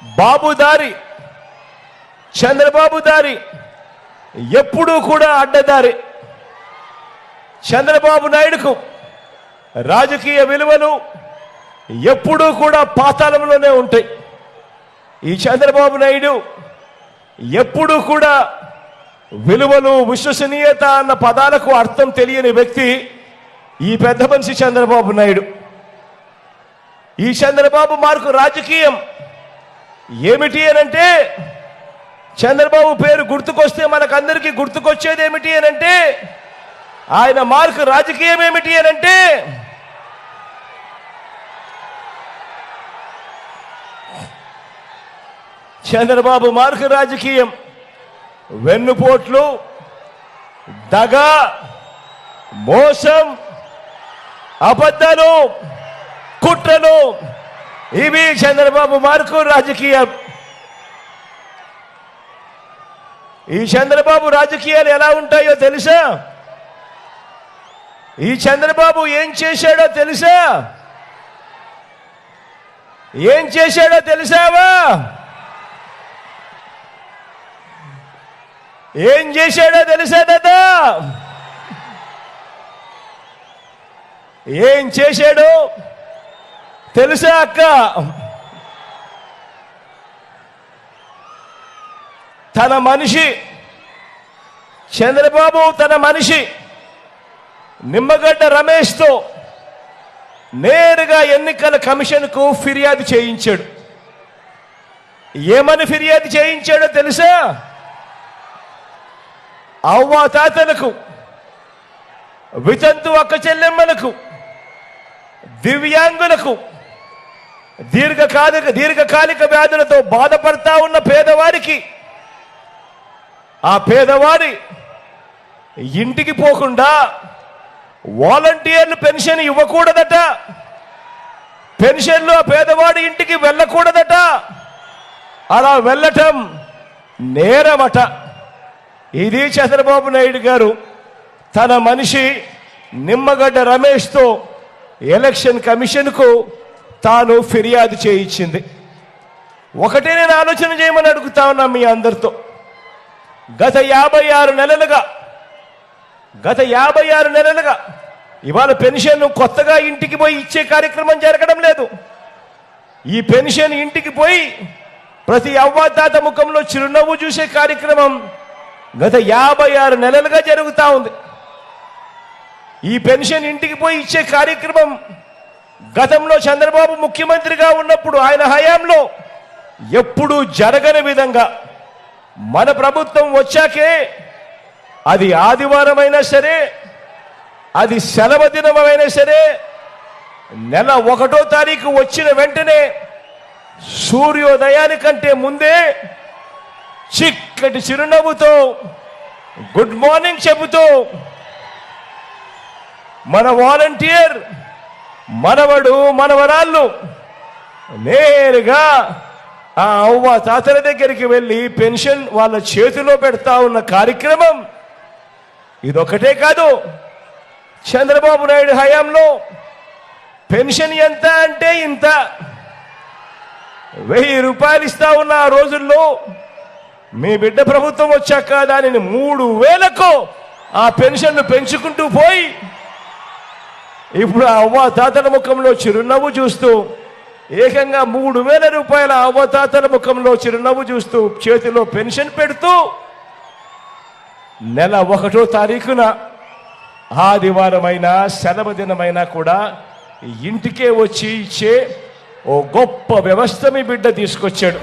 బాబు దారి, చంద్రబాబు దారి ఎప్పుడూ కూడా అడ్డదారి. చంద్రబాబు నాయుడుకు రాజకీయ విలువలు ఎప్పుడూ కూడా పాతాళంలోనే ఉంటాయి. ఈ చంద్రబాబు నాయుడు ఎప్పుడూ కూడా విలువలు, విశ్వసనీయత అన్న పదాలకు అర్థం తెలియని వ్యక్తి ఈ పెద్ద మనిషి చంద్రబాబు నాయుడు. ఈ చంద్రబాబు మార్కు రాజకీయం ఏమిటి అనంటే, చంద్రబాబు పేరు గుర్తుకొస్తే మనకందరికీ గుర్తుకొచ్చేది ఏమిటి అనంటే, ఆయన మార్కు రాజకీయం ఏమిటి అనంటే, చంద్రబాబు మార్కు రాజకీయం వెన్నుపోట్లు, దగ, మోసం, అబద్ధాలు, కుట్రలు, ఇవి చంద్రబాబు మార్కు రాజకీయం. ఈ చంద్రబాబు రాజకీయాలు ఎలా ఉంటాయో తెలుసా? ఈ చంద్రబాబు ఏం చేశాడో తెలుసా? ఏం చేశాడో తెలుసావా? ఏం చేశాడో తెలుసా దాదా? ఏం చేశాడో తెలుసా అక్క? తన మనిషి చంద్రబాబు, తన మనిషి నిమ్మగడ్డ రమేష్తో నేరుగా ఎన్నికల కమిషన్కు ఫిర్యాదు చేయించాడు. ఏమని ఫిర్యాదు చేయించాడో తెలుసా? అవ్వాతాతలకు, వితంతు అక్క చెల్లెమ్మలకు, దివ్యాంగులకు, దీర్ఘకాలిక వ్యాధులతో బాధపడతా ఉన్న పేదవారికి, ఆ పేదవారి ఇంటికి పోకుండా వాలంటీర్లు పెన్షన్ ఇవ్వకూడదట, పెన్షన్లు ఆ పేదవాడి ఇంటికి వెళ్ళకూడదట, అలా వెళ్ళటం నేరమట. ఇది చంద్రబాబు నాయుడు గారు తన మనిషి నిమ్మగడ్డ రమేష్తో ఎలక్షన్ కమిషన్కు తాను ఫిర్యాదు చేయించింది. ఒకటే నేను ఆలోచన చేయమని అడుగుతా ఉన్నా మీ అందరితో. గత 56 నెలలుగా ఇవాళ పెన్షన్ కొత్తగా ఇంటికి పోయి ఇచ్చే కార్యక్రమం జరగడం లేదు. ఈ పెన్షన్ ఇంటికి పోయి ప్రతి అవ్వాతాత ముఖంలో చిరునవ్వు చూసే కార్యక్రమం గత 56 నెలలుగా జరుగుతూ ఉంది. ఈ పెన్షన్ ఇంటికి పోయి ఇచ్చే కార్యక్రమం గతంలో చంద్రబాబు ముఖ్యమంత్రిగా ఉన్నప్పుడు ఆయన హయాంలో ఎప్పుడూ జరగని విధంగా మన ప్రభుత్వం వచ్చాకే, అది ఆదివారమైనా సరే, అది సెలవు దినమైనా సరే, నెల 1వ తారీఖు వచ్చిన వెంటనే సూర్యోదయానికంటే ముందే చిక్కటి చిరునవ్వుతో గుడ్ మార్నింగ్ చెబుతూ మన వాలంటీర్, మనవడు, మనవరాళ్ళు నేరుగా ఆ అవ్వ తాతల దగ్గరికి వెళ్ళి పెన్షన్ వాళ్ళ చేతిలో పెడతా ఉన్న కార్యక్రమం ఇదొకటే కాదు. చంద్రబాబు నాయుడు హయాంలో పెన్షన్ ఎంత అంటే ఇంత, 1000 రూపాయలు ఇస్తా ఉన్న ఆ రోజుల్లో మీ బిడ్డ ప్రభుత్వం వచ్చాక దానిని 3000కు ఆ పెన్షన్ను పెంచుకుంటూ పోయి ఇప్పుడు ఆ అవ్వ తాతల ముఖంలో చిరునవ్వు చూస్తూ ఏకంగా 3000 రూపాయల అవ్వతాతల ముఖంలో చిరునవ్వు చూస్తూ చేతిలో పెన్షన్ పెడుతూ నెల 1వ తారీఖున ఆదివారమైనా సెలవు దినమైనా కూడా ఇంటికే వచ్చి ఇచ్చే ఓ గొప్ప వ్యవస్థ మీ బిడ్డ తీసుకొచ్చాడు.